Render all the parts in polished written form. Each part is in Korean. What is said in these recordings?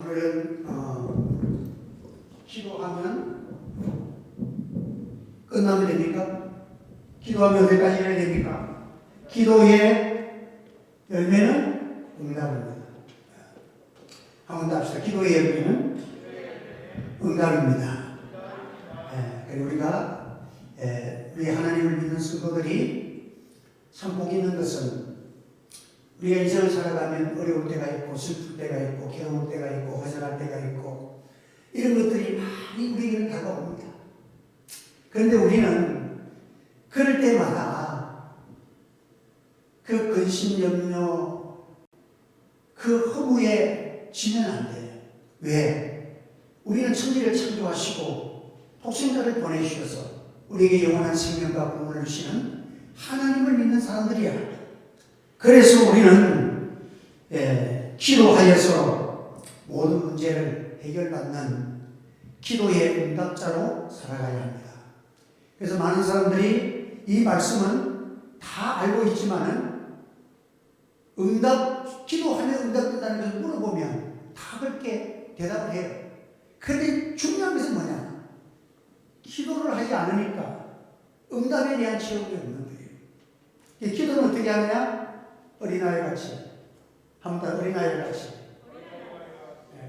오늘은 기도하면 끝나면 됩니까? 기도하면 어디까지 해야 됩니까? 기도의 열매는 응답입니다. 한번 더 합시다. 기도의 열매는 응답입니다. 우리가 우리 하나님을 믿는 성도들이 참 복 있는 것은 우리가 인생을 살아가면 어려울 때가 있고 슬플 때가 있고 괴로울 때가 있고 허전할 때가 있고 이런 것들이 많이 우리에게는 다가옵니다. 그런데 우리는 그럴 때마다 그 근심 염려 그 허무에 지면 안 돼요. 왜? 우리는 천지를 창조하시고 독생자를 보내주셔서 우리에게 영원한 생명과 구원을 주시는 하나님을 믿는 사람들이야. 그래서 우리는 기도하여서 모든 문제를 해결받는 기도의 응답자로 살아가야 합니다. 그래서 많은 사람들이 이 말씀은 다 알고 있지만은 기도하면 응답된다는 것을 물어보면 다 그렇게 대답을 해요. 그런데 중요한 것은 뭐냐? 기도를 하지 않으니까 응답에 대한 체험이 없는 거예요. 기도는 어떻게 하느냐? 어린아이같이 한번 더 어린아이같이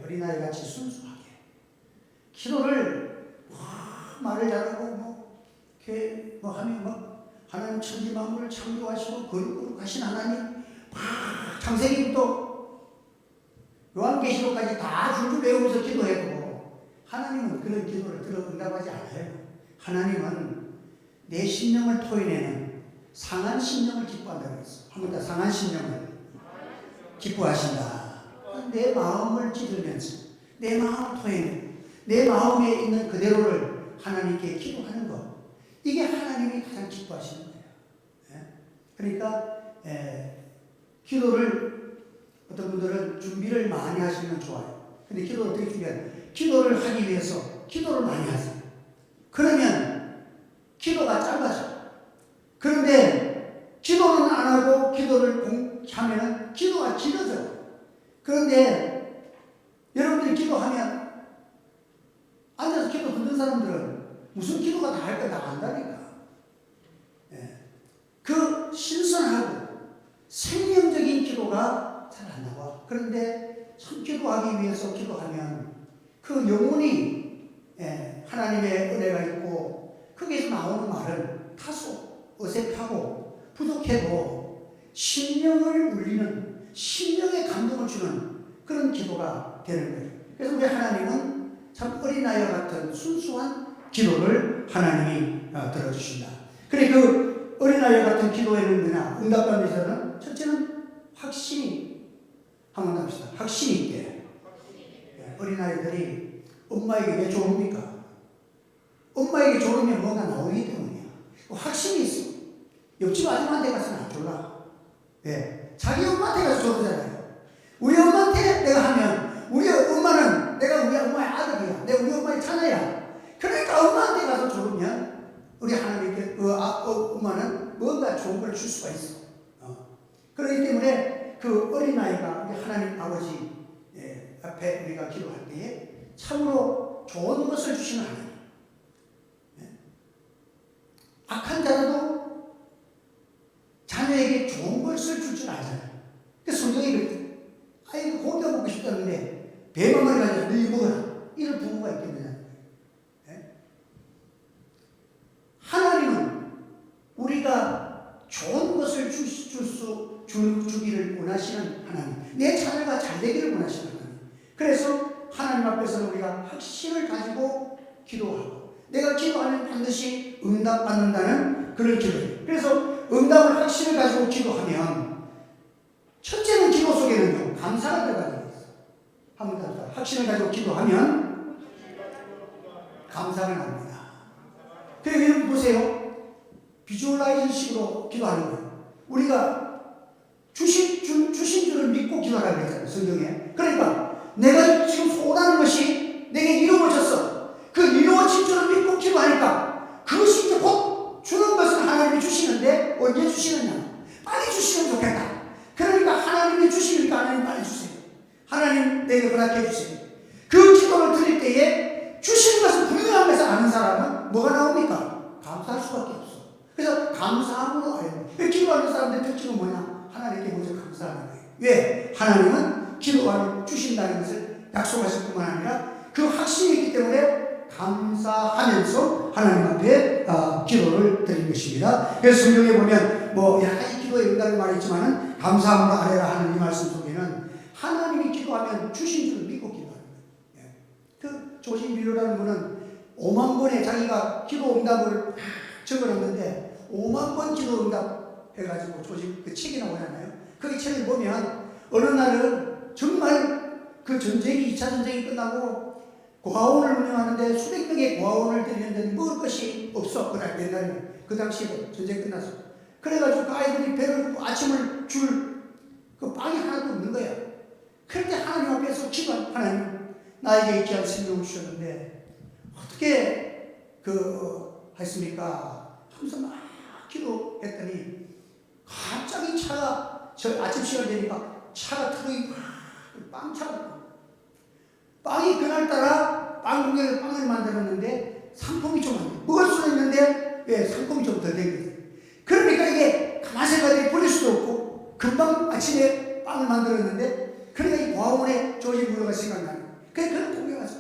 어린아이같이 순수하게 기도를 말을 잘하고 하면 하나님 천지 만물을 창조하시고 거룩하신 하나님 창세기부터 요한계시록까지 다 줄줄 외우면서 기도해도 하나님은 그런 기도를 들어 응답하지 않아요. 하나님은 내 심령을 토해내는 상한 심령을 기뻐한다고 했어. 한번 더 상한 심령을 기뻐하신다. 내 마음을 찌들면서 내 마음을 토해내는 내 마음에 있는 그대로를 하나님께 기도하는 것. 이게 하나님이 가장 기뻐하시는 거예요. 그러니까 기도를 어떤 분들은 준비를 많이 하시면 좋아요. 근데 기도를 어떻게 준비하냐? 기도를 하기 위해서 기도를 많이 하세요. 그러면 기도가 짧아져. 그런데 기도는 안 하고 기도를 하면 기도가 길어져. 그런데 여러분들이 기도하면 앉아서 기도 듣는 사람들은 무슨 기도가 다 할 거 다 안다니까. 그 신선하고 생명적인 기도가 잘 안 나와. 그런데 참 기도하기 위해서 기도하면 그 영혼이 하나님의 은혜가 있고 거기에서 나오는 말은 다소 어색하고 부족해도 심령을 울리는 심령에 감동을 주는 그런 기도가 되는 거예요. 그래서 우리 하나님은 참 어린아이와 같은 순수한 기도를 하나님이 들어주신다. 그래 그 어린아이와 같은 기도에는 뭐냐? 응답받는 첫째는 확신이 한번 합시다. 확신이 있게. 어린아이들이 엄마에게 왜 조릅니까? 엄마에게 조르면 뭐가 나오기 때문이야. 확신이 있어. 옆집 아줌마한테 가서는 안 졸라. 자기 엄마한테 가서 조르잖아요. 우리 엄마한테 내가 하면 우리 엄마는 내가 우리 엄마의 아들이야. 내가 우리 엄마의 자녀야. 그러니까 엄마한테 가서 조르면 우리 하나님께 엄마는 뭔가 좋은 걸 줄 수가 있어. 그렇기 때문에 그 어린아이가 우리 하나님 아버지 앞에 우리가 기도할 때에 참으로 좋은 것을 주시는 하나님. 악한 자라도 자녀에게 좋은 것을 줄 줄 알잖아요. 그래서 성경이 그랬대. 아이고 고기 먹고 싶다는데 배만 많이 가져서 너 이거 먹어라. 이런 부모가 있겠느냐. 하나님은 우리가 좋은 것을 주기를 원하시는 하나님. 내 자녀가 잘 되기를 원하시는 하나님. 그래서 하나님 앞에서는 우리가 확신을 가지고 기도하고 내가 기도하면 반드시 응답받는다는 그런 기도예요. 그래서 응답을 확신을 가지고 기도하면 첫째는 기도 속에는요 감사가 들어가는 거예요. 한번 더 확신을 가지고 기도하면 감사가 나옵니다. 그래서 여러분 보세요. 비주얼라이징 식으로 기도하는 거예요. 우리가 주신 줄을 믿고 기도하라고 했잖아요. 성경에. 그러니까 내가 지금 소원하는 것이 내게 이루어졌어. 그 이루어진 줄을 믿고 기도하니까 그것이 이제 곧 주는 것은 하나님이 주시는데 언제 주시느냐? 빨리 주시면 좋겠다. 그러니까 하나님이 주시니까 하나님 빨리 주세요. 하나님 내게 허락해 주세요. 기도를 드릴 때에 주신 것을 분명한 것을 아는 사람은 뭐가 나옵니까? 감사할 수밖에 없어. 그래서 감사함으로 알아야 돼. 기도하는 사람들의 특징은 뭐냐? 하나님께 먼저 감사하는 거예요. 왜? 하나님은 기도하면 주신다는 것을 약속하실 뿐만 아니라 그 확신이 있기 때문에 감사하면서 하나님 앞에 기도를 드린 것입니다. 그래서 성경에 보면 뭐 여러 가지 기도의 응답을 말했지만은 감사함으로 아뢰라 하는 이 말씀 속에는 하나님이 기도하면 주신 줄을 믿고 기도하는 거예요. 그 조지 뮬러라는 분은 5만 번의 자기가 기도 응답을 적어놨는데 5만 번 기도 응답 해가지고 조지 그 책이 나오잖아요. 그 책을 보면 어느 날은 정말 그 전쟁이 2차 전쟁이 끝나고 고아원을 운영하는데 수백 명의 고아원을 드리는데 먹을 것이 없어. 그날 옛날에 그 당시에 전쟁 끝나서 그래가지고 그 아이들이 배를 고프고 아침을 줄 그 빵이 하나도 없는 거야. 그런데 하나님 앞에서 기도한 하나님 나에게 귀한 생명을 주셨는데 어떻게 했습니까? 하면서 막 기도했더니 갑자기 차가 저 아침 시간 되니까 차가 트럭이 빵차가 빵이 그날따라 빵 공장에서 빵을 만들었는데 상품이 좀 안 돼. 먹을 수는 있는데 왜 상품이 좀 덜 된 거죠. 그러니까 이게 가만히 생각해 버릴 수도 없고 금방 아침에 빵을 만들었는데 그러니까 이 고아원에 조지 뮬러가 생각나는 거예요. 그래서 그런 동네에 가서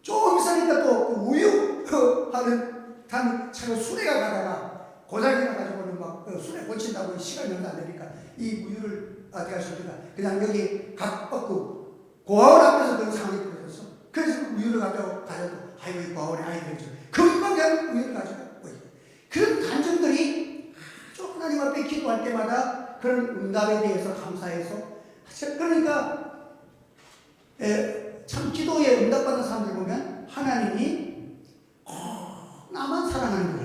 조금 있으니까 또 우유 하는 단 차가 수레가 가다가 고장이 나가지고는 막 수레 고친다고 시간이 얼마 안 되니까 이 우유를 어떻게 하십니까? 그냥 여기 각 뻗고 고아원 앞에서 그런 상황이 벌어졌어. 그래서 그 우유를 가져도 아이고 이 고아원에 아이들이 좀 금방 그냥 우유를 가지고 그런 감정들이 아주 하나님 앞에 기도할 때마다 그런 응답에 대해서 감사해서 그러니까 참 기도에 응답받는 사람들 보면 하나님이 나만 사랑하는 것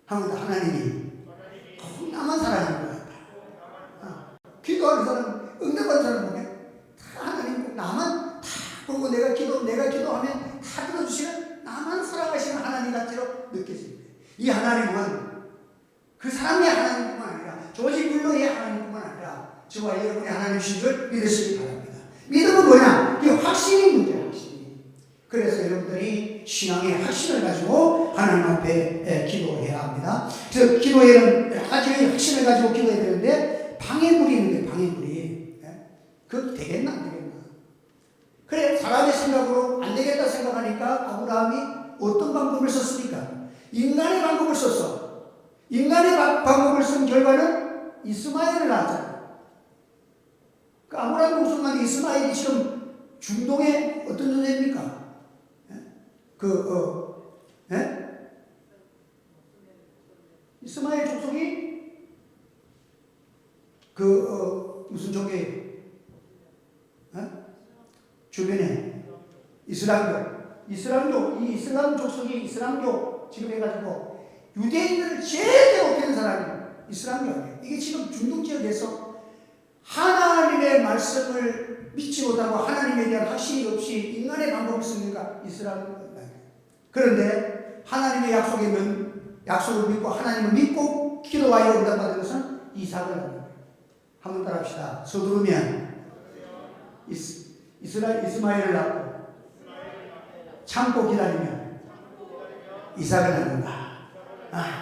같아요. 하나님이 나만 사랑하는 것 같아요. 기도하는 사람, 응답하는 사람 보면 하나님 나만 다 보고 내가 기도하면 다 들어주시는 나만 사랑하시는 하나님 같이로 느껴집니다. 이 하나님은 그 사람의 하나님뿐만 아니라 조지 뮬러의 하나님뿐만 아니라 저와 여러분의 하나님이신 줄 믿으시기 바랍니다. 믿음은 뭐냐? 이 확신이 문제야. 확신이. 그래서 여러분들이 신앙의 확신을 가지고 하나님 앞에 기도해야 합니다. 그래서 기도에는 여러 가지의 확신을 가지고 기도해야 되는데 방해물이 있는데 방해물이 그거 되겠나 안 되겠나? 그래 사람의 생각으로 안 되겠다 생각하니까 아브라함이 어떤 방법을 썼습니까? 인간의 방법을 썼어. 인간의 방법을 쓴 결과는 이스마엘을 낳았잖아요. 그 아브라함 목숨만 이스마엘이 지금 중동의 어떤 존재입니까? 이스마엘 족속이 무슨 종교예요? 주변에 이슬람교, 이 이슬람 족속이 이슬람교 지금 해가지고 유대인들을 제일 괴롭히는 사람이 이슬람교 아니에요. 이게 지금 중동 지역에서 하나님의 말씀을 믿지 못하고 하나님에 대한 확신이 없이 인간의 방법을 쓰니까 이슬람교. 그런데 하나님의 약속을 믿고 하나님을 믿고 기도하여 응답받은 것은 이삭을 합니다. 한번 따라합시다. 서두르면 이스마엘을 낳고 참고 기다리면 이삭을 낳는다.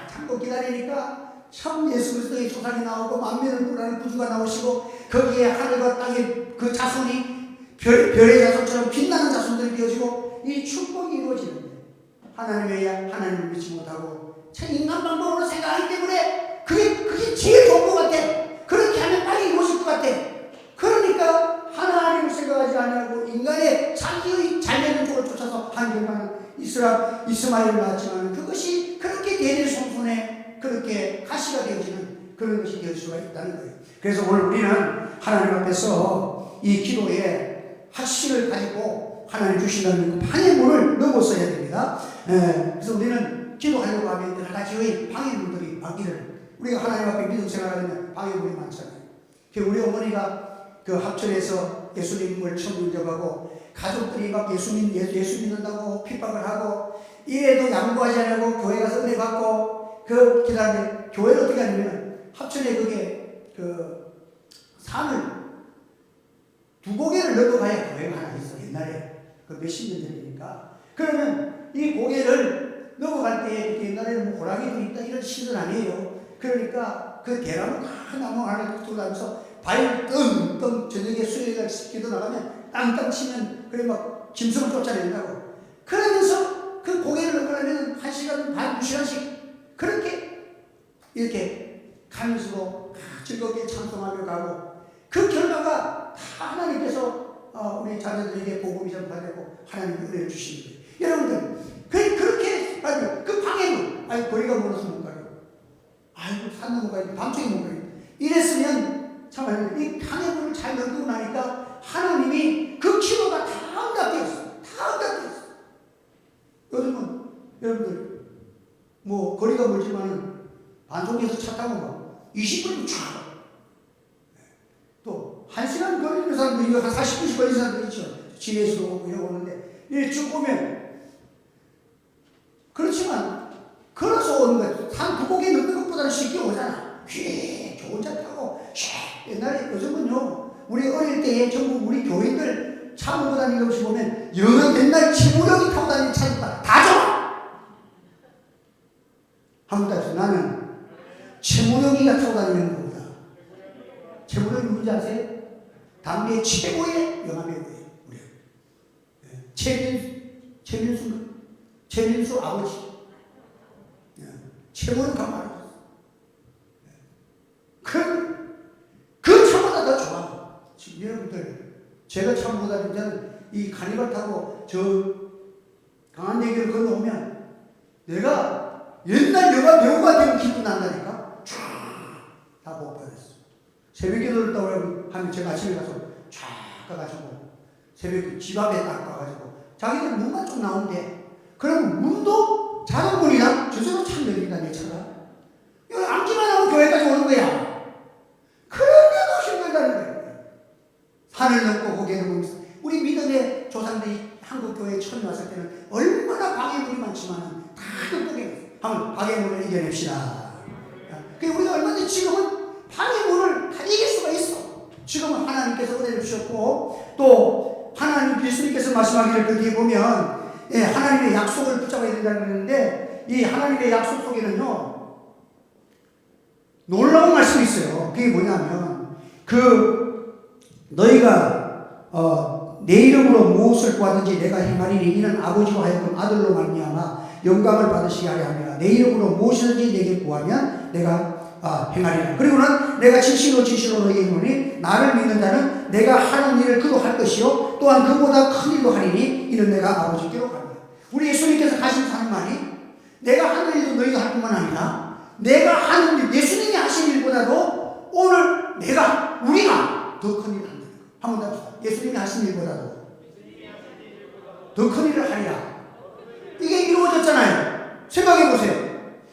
참고 기다리니까 참 예수 그리스도의 조상이 나오고 만민을 구원하는 구주가 나오시고 거기에 하늘과 땅의 그 자손이 별의 자손처럼 빛나는 자손들이 되어지고 이 축복이 이루어지는데 하나님을 믿지 못하고 참 인간 방법으로 생각하기 때문에 그게 제일 좋은 것 같아. 그렇게 하면 빨리 이루어질 것 같아. 그러니까 하나님을 생각하지 않고 인간의 자기의 잘되는 쪽을 쫓아서 한 결과는 이스마엘을 낳았지만 그것이 그렇게 대대손손에 그렇게 가시가 되어지는 그런 것이 될 수가 있다는 거예요. 그래서 오늘 우리는 하나님 앞에서 이 기도에 확신을 가지고 하나님 주신다는 그 방해물을 넘어서야 됩니다. 그래서 우리는 기도하려고 하면 여러 가지의 방해물들이 많기를 우리가 하나님 앞에 믿음 생활하면 방해물이 많잖아요. 우리 어머니가 그 합천에서 예수님을 처음 인접하고 가족들이 막 예수 믿는다고 핍박을 하고 이래도 양보하지 않고 교회 가서 은혜 받고 기다리는데 교회를 어떻게 하냐면 합천에 그게 산을 2고개를 넘어가야 교회가 하나 있어. 옛날에 그 몇십 년 전이니까. 그러면 이 고개를 넘어갈 때 옛날에는 뭐 호랑이도 있다 이런 시대는 아니에요. 그러니까 그 대나무 큰 나무 하나 들어가면서 발 떵떵 저녁에 수요일날 기도 나가면 땅땅 치면 그래 막 짐승을 쫓아낸다고. 그러면서 그 고개를 넘으려면 1시간 반, 2시간씩 그렇게 이렇게 가면서도 즐겁게 찬송하며 가고 그 결과가 다 하나님께서 우리 자녀들에게 복음이 전파되고 하나님의 은혜를 주시는 거예요. 여러분들 그렇게 아주 그 방해물 아니 거리가 멀어서 못 가요. 아이고 산 넘어가야 돼. 밤중에 못 가요. 이랬으면 참 이 방해물을 잘 넘기고 나니까 하나님이 그 기도가 다 응답되었어요. 다 응답되었어요. 요즘은 여러분들 뭐 거리가 멀지만은 반송에서 차 타고 막 20분이면 쫙 또 1시간 걸리는 사람도 이거 한 40분씩 걸리는 사람도 있죠. 지내에서도 오고 이러고 오는데 이렇게 쭉 보면 그렇지만 걸어서 오는 거예요. 산 북곡에 넣는 것보다는 쉽게 오잖아. 휘 좋은 차 타고 휘 옛날에 요즘은요 우리 어릴 때에 전부 우리 교인들 차 몰고 다니는 것이 보면 여느 맨날 최무령이 타고 다니는 차니까 다 좋아. 한번 따라서 나는 최무령이가 타고 다니는 것보다 최무령이 누군지 아세요? 당대 최고의 영화배우예요. 우리 최민수 아버지 최무령 가만히 그 차보다 더 좋아. 지금 여러분들 제가 차 몰고 다닐 때는 이 카니발 타고 저 강한대교를 건너오면 내가 옛날 영화 배우가 되는 기분 난다니까. 다 복받았어. 새벽 기도를 떠오르면 하면 제가 아침에 가서 쫙 가가지고 새벽 집 앞에 딱 가가지고 자기들 문만 좀 나오는데 그러면 문도 자동문이야. 저절로 참 열린다 내 차가. 여기 앉기만 하면 교회까지 오는 거야. 그런데도 힘들다는 거예요. 산을 넘고 고개 넘으면서 우리 믿음의 조상들이 한국교회에 처음 왔을 때는 얼마나 방해물이 많지만 다 극복해. 한번 방해물을 이겨냅시다. 우리가 얼마든지 지금은 방해물을 다 이길 수가 있어. 지금은 하나님께서 은혜를 주셨고 또 하나님 예수님께서 말씀하기를 거기에 보면 하나님의 약속을 붙잡아야 된다고 그러는데 이 하나님의 약속 속에는요 놀라운 말씀이 있어요. 그게 뭐냐면 너희가 내 이름으로 무엇을 구하든지 내가 행하리니 이는 아버지와 하여금 아들로 말미암아 영광을 받으시게 하려 함이라. 내 이름으로 무엇이든지 내게 구하면 내가 행하리라. 그리고는 내가 진실로 너희에게 이르노니 나를 믿는 자는 내가 하는 일을 그도 할 것이요 또한 그보다 큰 일도 하리니 이는 내가 아버지께로 가리라. 우리 예수님께서 하신 사는 말이 내가 하는 일도 너희가 할 뿐만 아니라 내가 하는 일, 예수님이 하신 일보다도 오늘 우리가 더 큰 일을 한다. 한번 더 합시다. 예수님이 하신 일보다도 더 큰 일을 하리라. 이게 이루어졌잖아요. 생각해 보세요.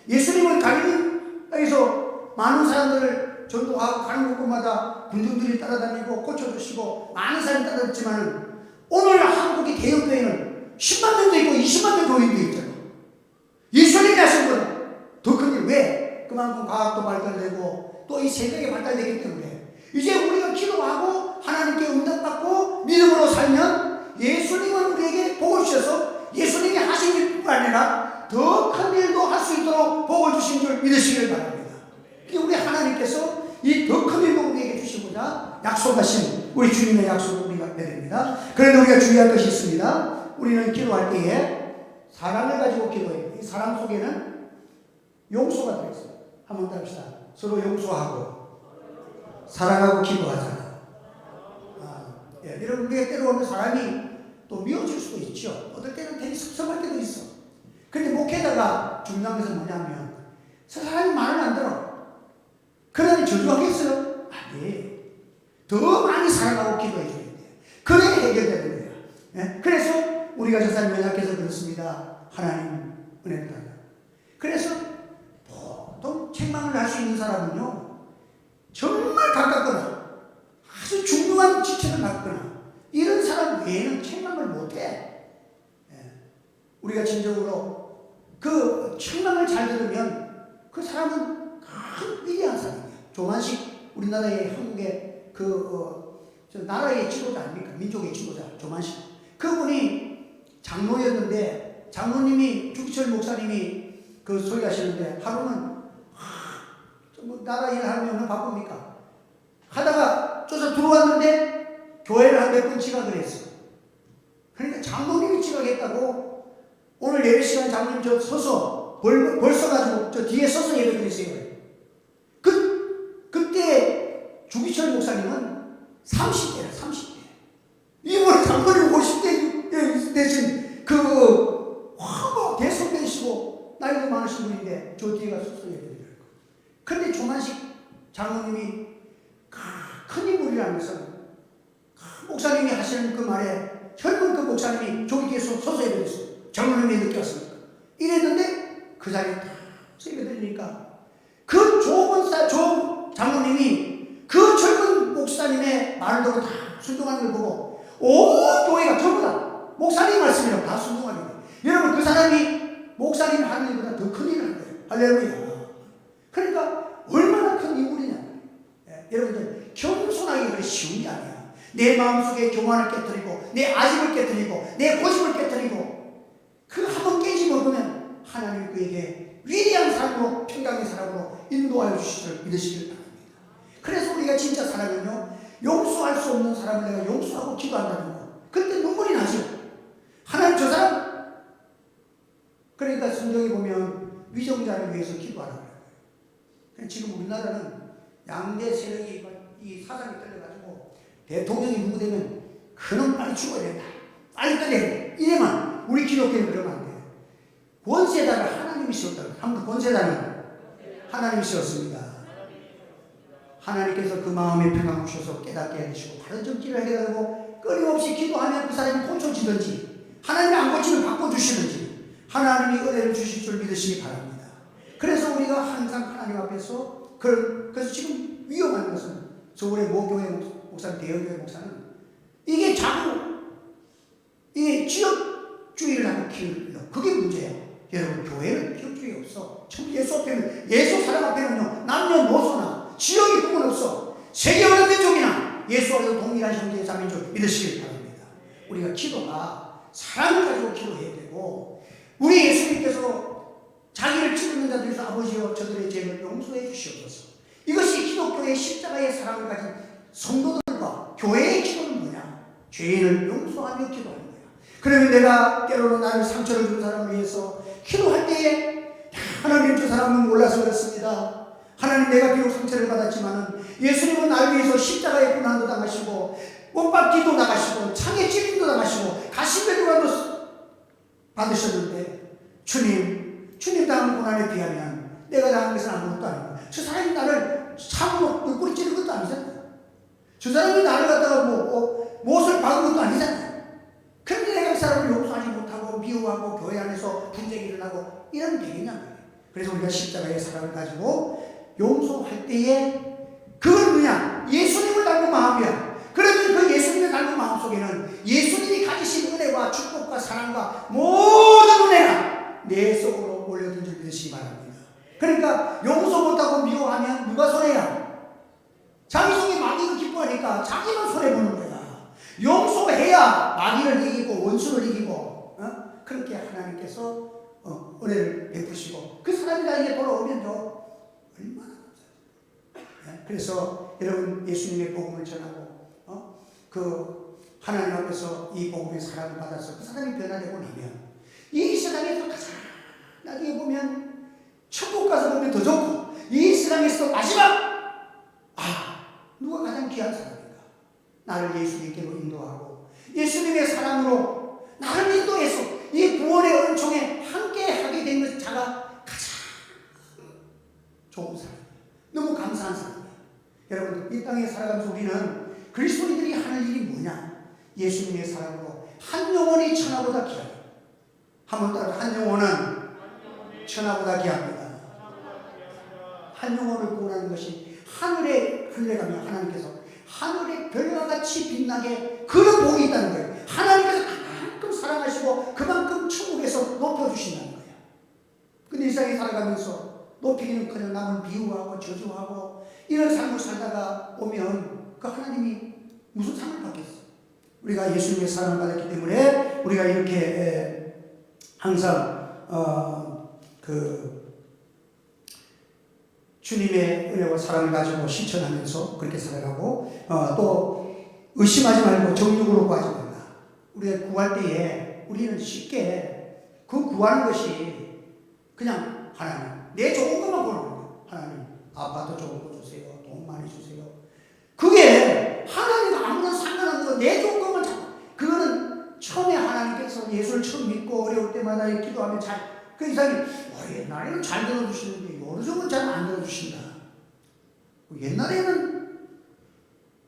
예수님은 갈릴리에서 많은 사람들을 전도하고 가는 곳마다 군중들이 따라다니고 고쳐주시고 많은 사람이 따라다녔지만 오늘 한국의 대형교회는 10만 명도 있고 20만 명 교인도 있잖아요. 예수님이 하신 건 더 큰 일. 왜? 그만큼 과학도 발달되고 또 이 세상이 발달되기 때문에 이제 우리가 기도하고 하나님께 응답받고 믿음으로 살면 예수님은 우리에게 복을 주셔서 예수님이 하신 일뿐만 아니라 더 큰 일도 할 수 있도록 복을 주신 줄 믿으시길 바랍니다. 우리 하나님께서 이 더 큰 일도 우리에게 주시고자 약속하신 우리 주님의 약속을 우리가 해야 됩니다. 그런데 우리가 주의할 것이 있습니다. 우리는 기도할 때에 사랑을 가지고 기도해요. 이 사랑 속에는 용서가 들어있어요. 한번 더 합시다. 서로 용서하고 사랑하고 기도하잖아. 여러분 우리가 때로는 사람이 또 미워질 수도 있죠. 어떨 때는 되게 섭섭할 때도 있어. 근데 목회자가 중요한 것은 뭐냐면 사람이 말을 안 들어. 그러니 저주하겠어요? 아니에요. 더 많이 사랑하고 기도해 줘야 돼요. 그래야 해결되는 거예요. 그래서 우리가 저 사람이 연약해서 그렇습니다. 하나님 은혜를 달라. 그래서 보통 책망을 할 수 있는 사람은요 정말 가깝거나 아주 중요한 지체를 갖거나 이런 사람 외에는 책망을 못해. 우리가 진정으로 그 책망을 잘 들으면 그 사람은 큰 위대한 사람이에요. 조만식 우리나라의 한국의 나라의 지도자 아닙니까? 민족의 지도자 조만식. 그분이 장로였는데 장로님이 주기철 목사님이 그 소개하시는데 하루는 뭐 나라 일하면 바쁩니까? 하다가 쫓아 들어왔는데 교회를 한 몇 번 지각을 했어. 그러니까 장로님이 지각했다고 오늘 예배 시간 장로님 저 서서 벌 써가지고 저 뒤에 서서 예배 드리세요. 그때 주기철 목사님은 30대야 30대. 이번에 장로님 50대 대신 뭐 대선배이시고 나이도 많으신 분인데 저 뒤에 가서 서서 예배 드려요. 그런데 조만식 장로님이 큰 인물이라는 것은 목사님이 하시는 그 말에 젊은 그 목사님이 저기 뒤에 서서 예배 드렸어요. 장로님이 늦게 왔습니까? 이랬는데 그 자리에 딱 예배 드리니까 그 좋은 장로님이 그 젊은 목사님의 말을 듣고 다 순종하는 걸 보고 온 교회가 전부 다 목사님 말씀이라고 다 순종하게 돼요. 여러분 그 사람이 목사님 하는 일보다 더 큰 일을 한 거예요. 할렐루야. 그러니까 얼마나 큰 인물이냐. 여러분들 겸손하기 그리 쉬운 게 아니야. 내 마음속에 교만을 깨뜨리고 내 아집을 깨뜨리고 내 고집을 깨뜨리고 그 한번 깨지 먹으면 하나님 그에게 위대한 사람으로 평강의 사람으로 인도하여 주실 줄 믿으시길 바랍니다. 그래서 우리가 진짜 사랑은요 용서할 수 없는 사람을 내가 용서하고 기도한다는 거 그때 눈물이 나죠. 하나님 저 사람 그러니까 성경에 보면 위정자를 위해서 기도하라고 해요. 지금 우리나라는 양대 세력이 이 사상이 떨려가지고 대통령이 누구 되면 그놈 빨리 죽어야 된다. 빨리 떨려야 돼. 이래만 우리 기독교는 그러면 안 돼요. 권세자를 하나님이 씌웠다고. 한번 권세자는 하나님이 씌웠습니다. 하나님께서 그 마음에 평강 주셔서 깨닫게 해주시고 바른 정치를 해결하고 끊임없이 기도하면 그 사람이 고쳐지든지 하나님이 안 고치면 바꿔주시든지 하나님이 은혜를 주실 줄 믿으시기 바랍니다. 그래서 우리가 항상 하나님 앞에서 그래서 지금 위험한 것은 서울의 모교회 목사님, 대형교회 목사는 이게 자꾸 이게 지역주의를 하고 키우는 그게 문제예요. 여러분 교회는 지역주의 없어. 예수 앞에는 예수 사람 앞에는요 남녀노소나 지역이 구분 없어. 세계 어느 민족이나 예수 안에서 동일한 형제 자매인 줄 믿으시길 바랍니다. 우리가 기도가 사랑을 가지고 기도해야 되고 우리 예수님께서 자기를 찌르는 자들에서 아버지여 저들의 죄를 용서해 주시옵소서. 이것이 기독교의 십자가의 사랑을 가진 성도들과 교회의 기도는 뭐냐? 죄인을 용서하며 기도하는 거야. 그러면 내가 때로는 나를 상처를 준 사람을 위해서 기도할 때에 하나님 저 사람은 몰라서 그렇습니다. 하나님 내가 비록 상처를 받았지만 예수님은 나를 위해서 십자가의 고난도 당하시고 못박기도 당하시고 창에 찔림도 당하시고 가시배도라도 받으셨는데 주님 당한 고난에 비하면 내가 당한 것은 아무것도 아니고 저 사람이 나를 참으로 꼬리 찌른 것도 아니잖아요. 저 사람이 나를 갖다가 못을 박은 것도 아니잖아요. 그런데 내가 그 사람을 용서하지 못하고 미워하고 교회 안에서 분쟁이 일어나고 이러면 되겠냐고요. 그래서 우리가 십자가의 사랑을 가지고 용서할 때에 그건 뭐냐? 예수님을 닮은 마음이야. 그러면 그 예수님을 닮은 마음 속에는 예수님이 가지신 은혜와 축복과 사랑과 모든 은혜가 내 속으로 올려든 줄 믿으시기 바랍니다. 그러니까 용서 못하고 미워하면 누가 손해야? 자기 속에 마귀가 기뻐하니까 자기만 손해보는 거야. 용서해야 마귀를 이기고 원수를 이기고 그렇게 하나님께서 은혜를 베푸시고 그 사람이 나에게 돌아오면요 얼마나 감사해요. 그래서 여러분 예수님의 복음을 전하고 그 하나님 앞에서 이 복음의 사랑을 받아서 그 사람이 변화되고 나면 이 세상에서 가장 나중에 보면 천국 가서 보면 더 좋고 이 세상에서 마지막 누가 가장 귀한 사람인가? 나를 예수님께로 인도하고 예수님의 사랑으로 나를 인도해서 이 구원의 은총에 함께하게 된 자가 가장 좋은 사람이에요. 너무 감사한 사람이에요. 여러분들 이 땅에 살아가면서 우리는 그리스도인들이 하는 일이 뭐냐? 예수님의 사랑으로 한 영혼이 천하보다 귀하다. 한번 따라 한 영혼은 천하보다 귀합니다. 한 영혼을 구원하는 것이 하늘에 흘러가면 하나님께서 하늘의 별과 같이 빛나게 그런 복이 있다는 거예요. 하나님께서 그만큼 사랑하시고 그만큼 천국에서 높여주신다는 거예요. 근데 이 세상에 살아가면서 높이기는커녕 남을 미워하고 저주하고 이런 삶을 살다가 오면 그 하나님이 무슨 상을 받겠어? 우리가 예수님의 사랑을 받았기 때문에 우리가 이렇게 항상 주님의 은혜와 사랑을 가지고 실천하면서 그렇게 살아가고 또 의심하지 말고 정욕으로 구하지 말라. 우리가 구할 때에 우리는 쉽게 그 구하는 것이 그냥 하나님 내 좋은 것만 보는 거예요. 하나님 아파트 좋은 거 주세요. 돈 많이 주세요. 그게 하나님 아무런 상관없는 거 내 좋은 것만 찾고 그거는 처음에 하나님께서 예수를 처음 믿고 어려울 때마다 기도하면 그 이상이 옛날에는 잘 들어주시는데 요즘은 잘 안 들어주신다. 옛날에는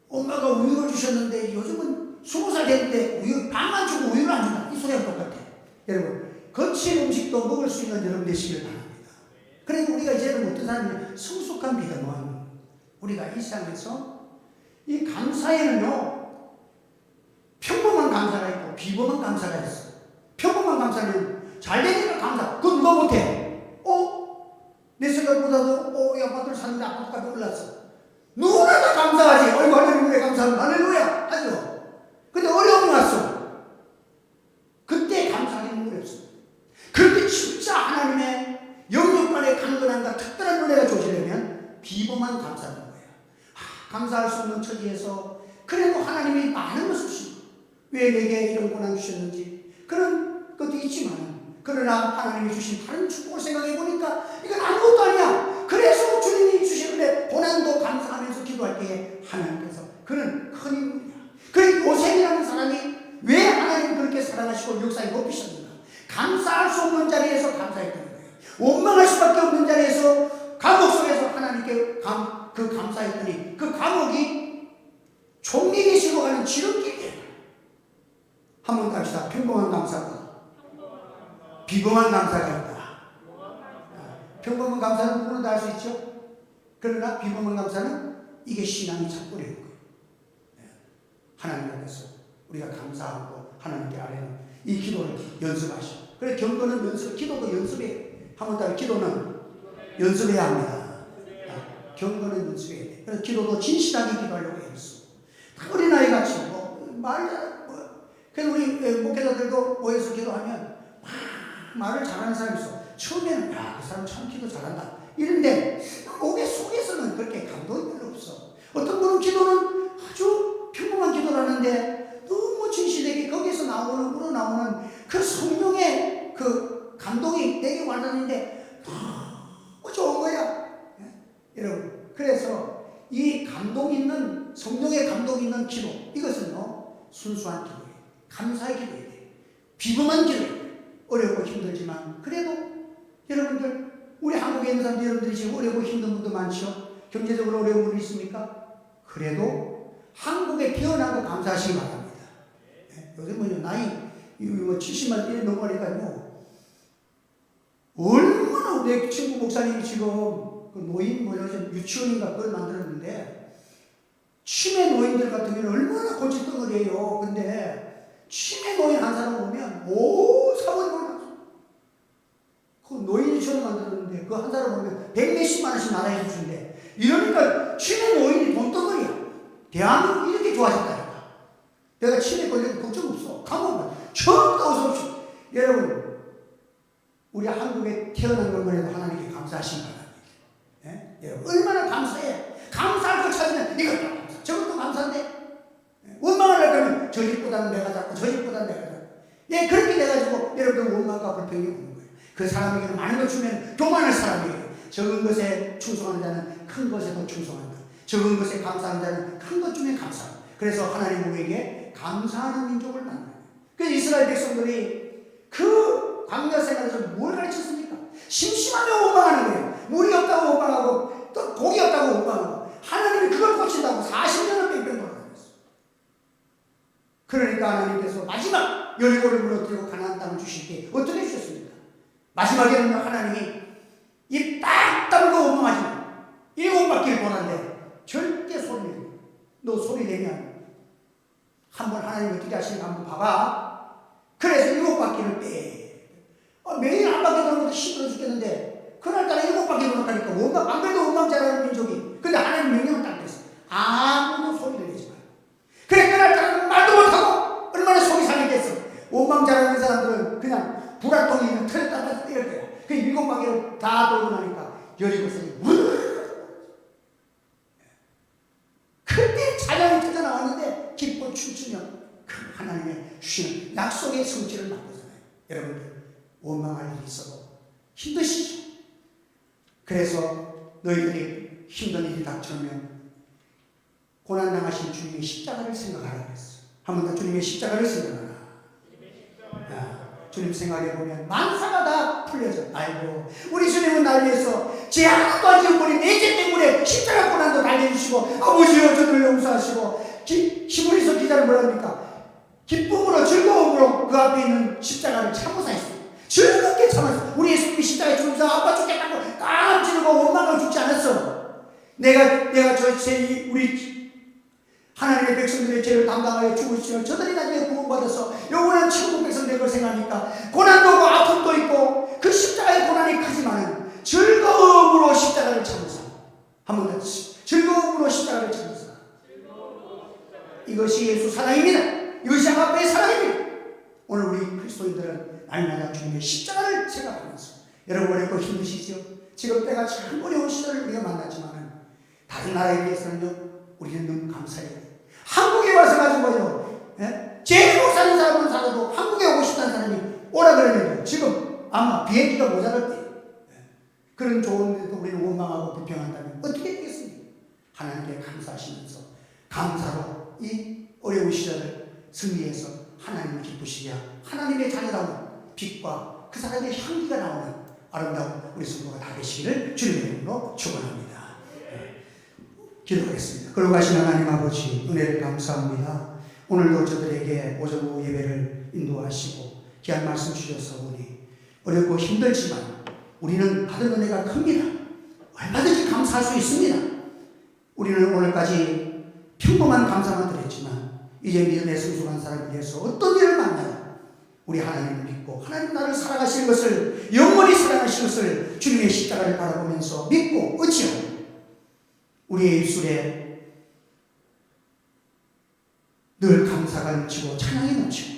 엄마가 우유를 주셨는데 요즘은 20살 됐는데 밥만 주고 우유를 안 준다. 이 소리랑 똑같아. 여러분 거친 음식도 먹을 수 있는 여러분 되시길 바랍니다. 그러니까 우리가 이제는 어떤 사람이 성숙한 믿음은 우리가 이 세상에서 이 감사에는요 평범한 감사가 있고 비범한 감사가 있어. 평범한 감사는 잘 되니까 감사. 그건 누가 못해? 내 생각보다도 이 아파트를 샀는데 아파트까지 올랐어. 누구나 다 감사하지. 어이구 하나님 왜 감사합니다. 할렐루야 하죠. 근데 어려움이 왔어. 그때 감사하기 눈물이 없어. 그런데 진짜 하나님의 영육간의 강건함과 특별한 은혜가 주어지려면 비범한 감사하는 거예요. 감사할 수 없는 처지에서 그래도 하나님이 많은 것을 주시고 왜 내게 이런 고난 주셨는지 그런 것도 있지만 그러나 하나님이 주신 다른 축복을 생각해 보니까 이건 아무것도 아니야. 그래서 주님이 주신 은혜 고난도 감사하면서 기도할 때에 하나님께서 그는 큰 인물이야. 그 요셉이라는 사람이 왜 하나님 그렇게 사랑하시고 역사에 높이셨는가? 감사할 수 없는 자리에서 감사했다는 거예요. 원망할 수밖에 없는 자리에서 감옥 속에서 하나님께 감사했더니 그 감옥이 총리에게 실어가는 지름길이에요. 한번 갑시다. 평범한 감사가 비범한 감사가 있다. 평범한 감사는 누구나 다 할 수 있죠. 그러나 비범한 감사는 이게 신앙이 착고리는 거예요. 하나님 앞에서 우리가 감사하고 하나님께 아뢰는 이 기도를 연습하시오. 그래 경건은 연습, 기도도 연습해. 한번 더 기도는 연습해야 합니다. 경건은 연습해야 돼. 그래서 기도도 진실하게 기도하려고 했어. 어린아이같이 그래서 우리 목회자들도 모여서 기도하면 말을 잘하는 사람이 있어. 처음에는 그 사람 참 기도 잘한다 이런데 속에서는 그렇게 감동이 별로 없어. 어떤 분은 기도는 아주 평범한 기도를 하는데 너무 진실되게 거기서 우러나오는 그 성령의 그 감동이 내게 와닿는데 너무 좋은 거야. 여러분 그래서 이 감동 있는 성령의 감동 있는 기도 이것은요 순수한 기도예요. 감사의 기도예요. 비범한 기도예요. 어렵고 힘들지만 그래도 여러분들 우리 한국에 있는 사람들 여러분들이 지금 어렵고 힘든 분도 많죠. 경제적으로 어려운 분이 있습니까? 그래도 한국에 태어난 거 감사하시기 바랍니다. 요즘은 나이 70만 이 넘어가니까요 얼마나 내 친구 목사님이 지금 그 노인 유치원인가 그걸 만들었는데 치매 노인들 같은 경우는 얼마나 골칫덩어리예요. 근데 치매 노인 한 사람 보면 사모님 그 노인 유치원 만들었는데 그 한 사람 보면 100몇십만 원씩 나라에서 주는데 이러니까 치매 노인이 돈덩어리야. 대한민국 이렇게 좋아졌다니까. 내가 치매 걸려도 걱정 없어. 가면 처음부터 어서 없이. 여러분 우리 한국에 태어난 것만 해도 하나님께 감사하시기 바랍니다. 여러분 얼마나 감사해. 감사할 거 찾으면 이것도 감사 저것도 감사인데 원망을 할 거면 저 집보다는 내가 작고 저 집보다는 내가 작고 그렇게 돼가지고 여러분들 원망과 불평이 오는 거예요. 그 사람에게는 많은 걸 주면 교만할 사람이에요. 적은 것에 충성하는 자는 큰 것에도 충성한다. 적은 것에 감사하는 자는 큰 것 중에 감사한다. 그래서 하나님 우리에게 감사하는 민족을 만나요. 그래서 이스라엘 백성들이 그 광야 생활에서 뭘 가르쳤습니까? 심심하면 원망하는 거예요. 물이 없다고 원망하고 또 고기 없다고 원망하고 하나님이 그걸 고친다고 40년을 뺑뺑 돌아다녔어요. 그러니까 하나님께서 마지막 여리고를 무너뜨리고 가나안 땅을 주실 때 어떻게 주셨습니까? 마지막에는 하나님이 입 딱 다물고 원망하지 마. 7바퀴를 도는데 절대 소리 내지 마. 너 소리 내면 한번 하나님 어떻게 하시는가 한번 봐봐. 그래서 7바퀴를 빼. 매일 한 바퀴 도는 것도 힘들어 죽겠는데 그날따라 7바퀴 도는다니까 원망 안 그래도 원망 잘하는 민족이. 근데 하나님 명령을 딱 했어. 아무도 소리를 내지 마. 그래 그날따라 말도 못하고 원망 잘하는 사람들은 그냥 불화통이 있는 틀에 따라서 때릴 거야. 그 7바퀴를 다 돌고 나니까 여리고선이 그때 찬양이 터져나왔는데 기뻐 춤추며 그 하나님의 주시는 약속의 성취를 맛보잖아요. 여러분들 원망할 일이 있어도 힘드시죠? 그래서 너희들이 힘든 일이 닥쳐오면 고난당하신 주님의 십자가를 생각하라 그랬어. 한 번 더 주님의 십자가를 생각하라. 주님 생각해보면 만사가 다 풀려져. 아이고 우리 주님은 날 위해서 제 하나도 안 지은 우리 내 죄 때문에 십자가 고난도 달려주시고 아버지여 저들을 용서하시고 히브리서 기자는 뭐라 합니까? 기쁨으로 즐거움으로 그 앞에 있는 십자가를 참고사 했어요. 즐겁게 참았어. 우리 예수님이 십자가에 죽으면서 아빠 죽겠다고 깜찍고 원망을 죽지 않았어. 내가 우리 하나님의 백성들의 죄를 담당하여 죽으시면 저들이 나중에 구원받아서 영원한 천국 백성 될 걸 생각하니까 고난도 오고 아픔도 있고 그 십자가의 고난이 크지만 즐거움으로 십자가를 참으사. 한 번 더 즐거움으로 십자가를 참으사. 이것이 예수 사랑입니다. 이것이 아가페의 사랑입니다. 오늘 우리 그리스도인들은 날마다 주님의 십자가를 생각하면서 여러분 어렵고 힘드시죠? 지금 때가 참 어려운 시절을 우리가 만났지만 다른 나라에 비해서는요 우리는 너무 감사해요. 한국에 와서 가지고요 제일 못 사는 사람은 살아도 한국에 오고 싶다는 사람이 오라 그러면 지금 아마 비행기가 모자랄 때예요. 그런 좋은데도 우리는 원망하고 불평한다면 어떻게 되겠습니까? 하나님께 감사하시면서 감사로 이 어려운 시절을 승리해서 하나님을 기쁘시게 하고 하나님의 자녀다운 빛과 그 사람의 향기가 나오는 아름다운 우리 성도가 다 되시기를 주님의 이름으로 축원합니다. 기도하겠습니다. 그러고 가신 하나님 아버지 은혜를 감사합니다. 오늘도 저들에게 오전 오후 예배를 인도하시고 귀한 말씀 주셔서 오니 어렵고 힘들지만 우리는 받은 은혜가 큽니다. 얼마든지 감사할 수 있습니다. 우리는 오늘까지 평범한 감사만 드렸지만 이제 믿음의 성숙한 사람을 위해서 어떤 일을 만나요? 우리 하나님을 믿고 하나님 나를 살아가실 것을 영원히 살아가실 것을 주님의 십자가를 바라보면서 믿고 의지하고 우리의 입술에 늘 감사가 넘치고 찬양이 넘치고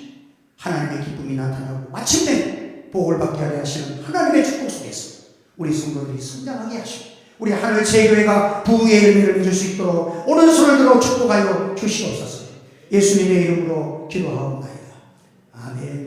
하나님의 기쁨이 나타나고 마침내 복을 받게 하려 하시는 하나님의 축복 속에서 우리 성도들이 성장하게 하시고 우리 하늘 제교회가 부의 열매를 맺을 수 있도록 오른손을 들어 축복하여 주시옵소서. 예수님의 이름으로 기도하옵나이다. 아멘.